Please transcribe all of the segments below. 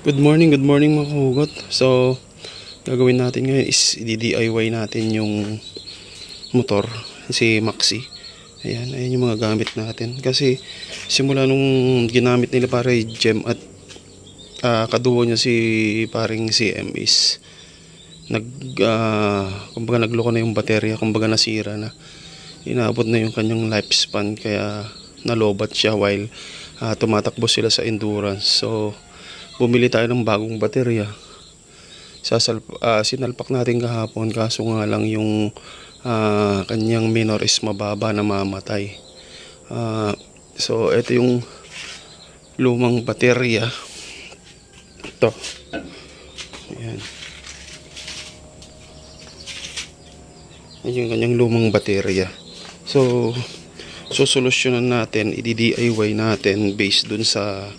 Good morning mga kahugot. So, gagawin natin ngayon is i-DIY natin yung motor, si Maxi. Ayan yung mga gamit natin. Kasi simula nung ginamit nila para Jem at kaduo niya si paring CM is kumbaga nagloko na yung baterya, kumbaga nasira na. Inaabot na yung kanyang lifespan kaya nalobat siya while tumatakbo sila sa endurance. So, bumili tayo ng bagong baterya. Sinalpak natin kahapon, kaso nga lang yung kanyang minor is mababa na mamatay. So ito yung lumang baterya. Ito. Ayan. Ayan yung kanyang lumang baterya. So sosolusyonan natin, i-DIY natin based dun sa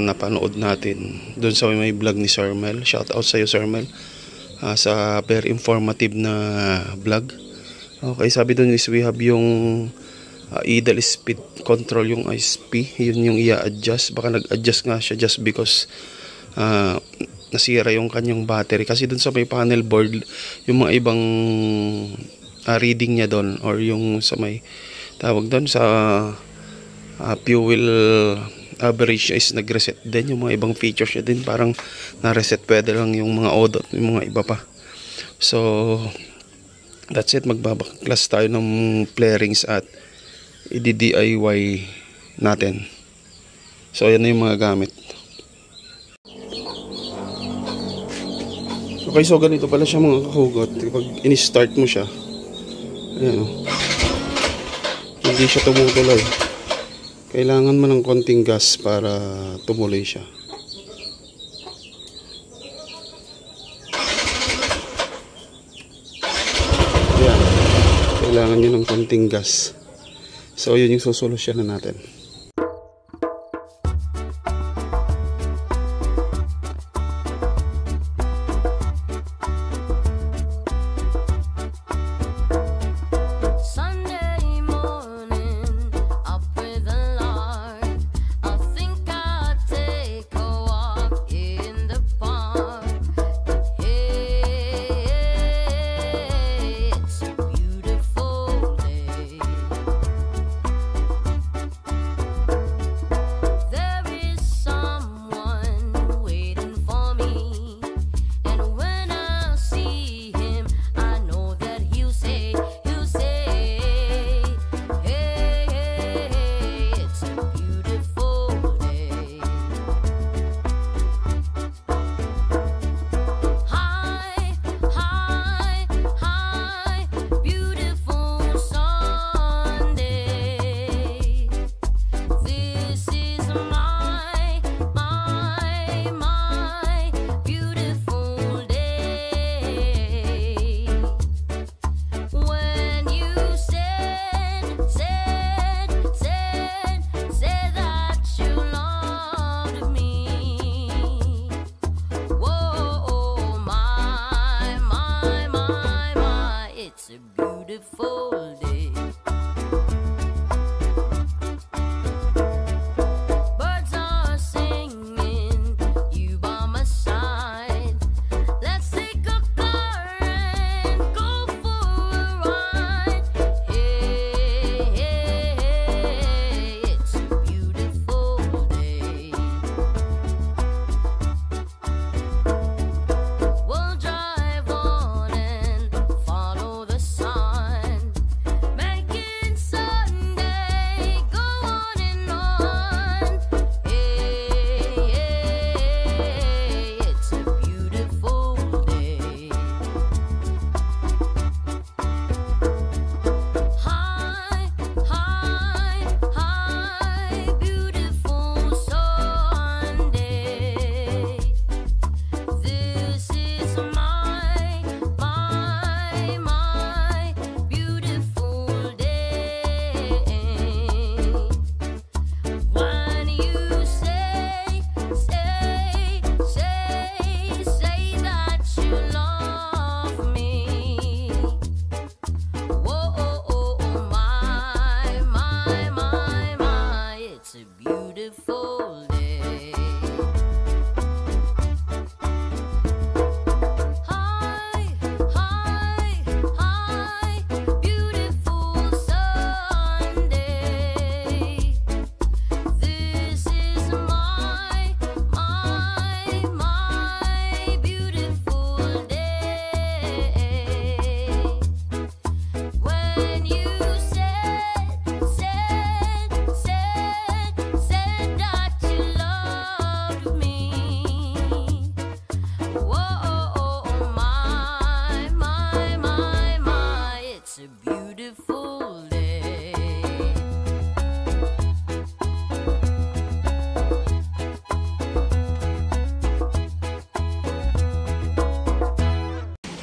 napanood natin doon sa may vlog ni Sir Mel. Shout out sa iyo, Sir Mel, sa very informative na vlog. Okay, sabi doon is we have yung idle speed control, yung ISP, yun yung i-adjust. Baka nag-adjust nga siya just because nasira yung kanyang battery. Kasi doon sa may panel board, yung mga ibang reading niya doon, or yung sa may tawag doon sa fuel average is nag-reset din. Yung mga ibang features niya din parang na-reset, pwede lang yung mga ODOT, yung mga iba pa. So that's it, magbabaklas tayo ng flarings at i-DIY natin. So ayan na yung mga gamit. Okay, so ganito pala siya mga kahugot. Kapag in-start mo siya, ayan hindi siya tumutuloy. Kailangan mo ng konting gas para tumuloy siya. Ayan. Kailangan nyo ng konting gas. So, yun yung sosolusyonan natin.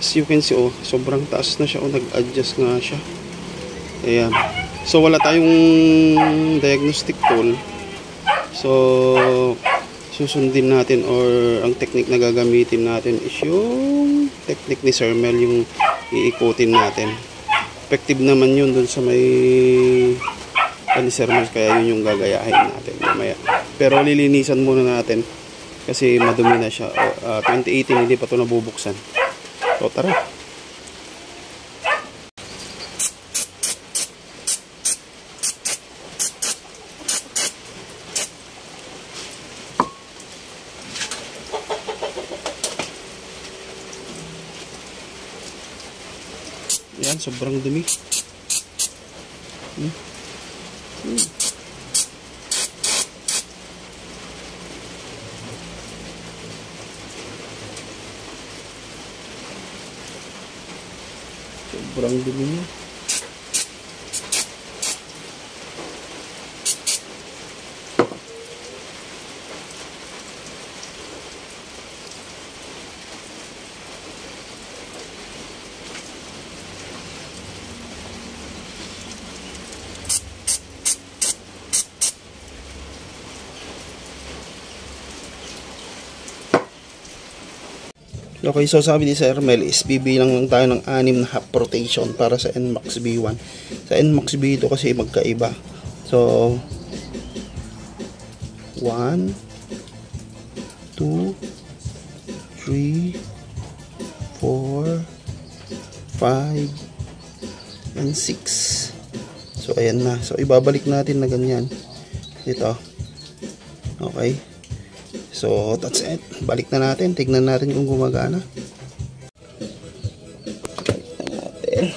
as you can see, oh, sobrang taas na siya, oh, nag-adjust nga siya. Ayan. So wala tayong diagnostic tool. So susundin natin, or ang technique na gagamitin natin is yung technique ni Sir Mel, yung iikutin natin. Effective naman yun dun sa may ni Sir Mel, kaya yun yung gagayahin natin mamaya. Pero lilinisan muna natin kasi madumi na siya. 2018 hindi pa ito nabubuksan. So tara. Yan, sobrang dumi. Sobrang dumi niya. Okay, so sabi ni Sir Mel is bibilang lang tayo ng 6 na half rotation para sa NMAX B1. Sa NMAX B2 kasi magkaiba. So 1 2 3 4 5 and 6. So ayan na. So ibabalik natin na ganyan dito. Okay. So that's it. Balik na natin. Tignan natin kung gumagana. Balik na natin.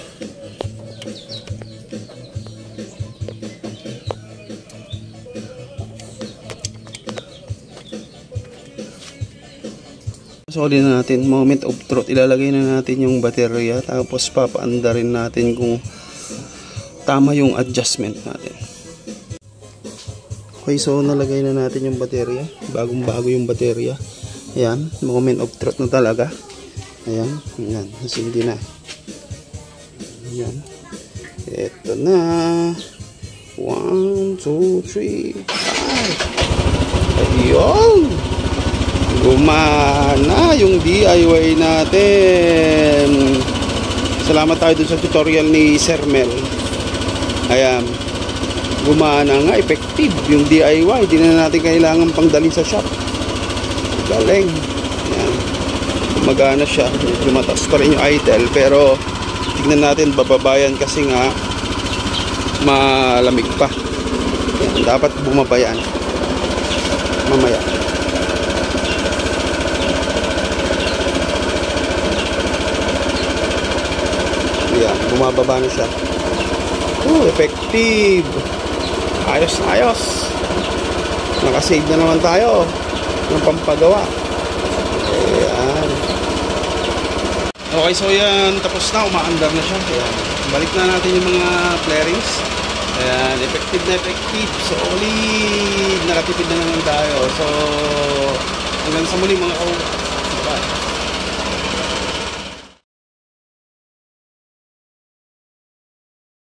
So ulit na natin. Moment of truth. Ilalagay na natin yung baterya. Tapos papaanda rin natin kung tama yung adjustment natin. Okay, so nalagay na natin yung baterya. Bagong-bago yung baterya. Ayan, moment of truth na talaga. Ayan, ayan, nasindi na. Ayan. Ito na. 1, 2, 3, 5. Ayun! Gumana yung DIY natin. Salamat tayo dun sa tutorial ni Sir Mel. Ayan. Gumana nga, effective yung DIY. Hindi na natin kailangan pangdalhin sa shop. Galing. Yan. Gumagana siya. Medyo mataas pa rin yung idle, pero tignan natin, bababayan kasi nga malamig pa. Yan. Dapat bumabayan mamaya. Yan, bumababa na siya. Effective. Ayos na ayos. Nakasave na naman tayo ng pampagawa. Ayan. Okay, so yan, tapos na, umaandar na siya. Ayan. Balik na natin yung mga flarings. Ayan, effective na effective. So ulit nakatipid na naman tayo. So hanggang sa muli mga kaw. Bye.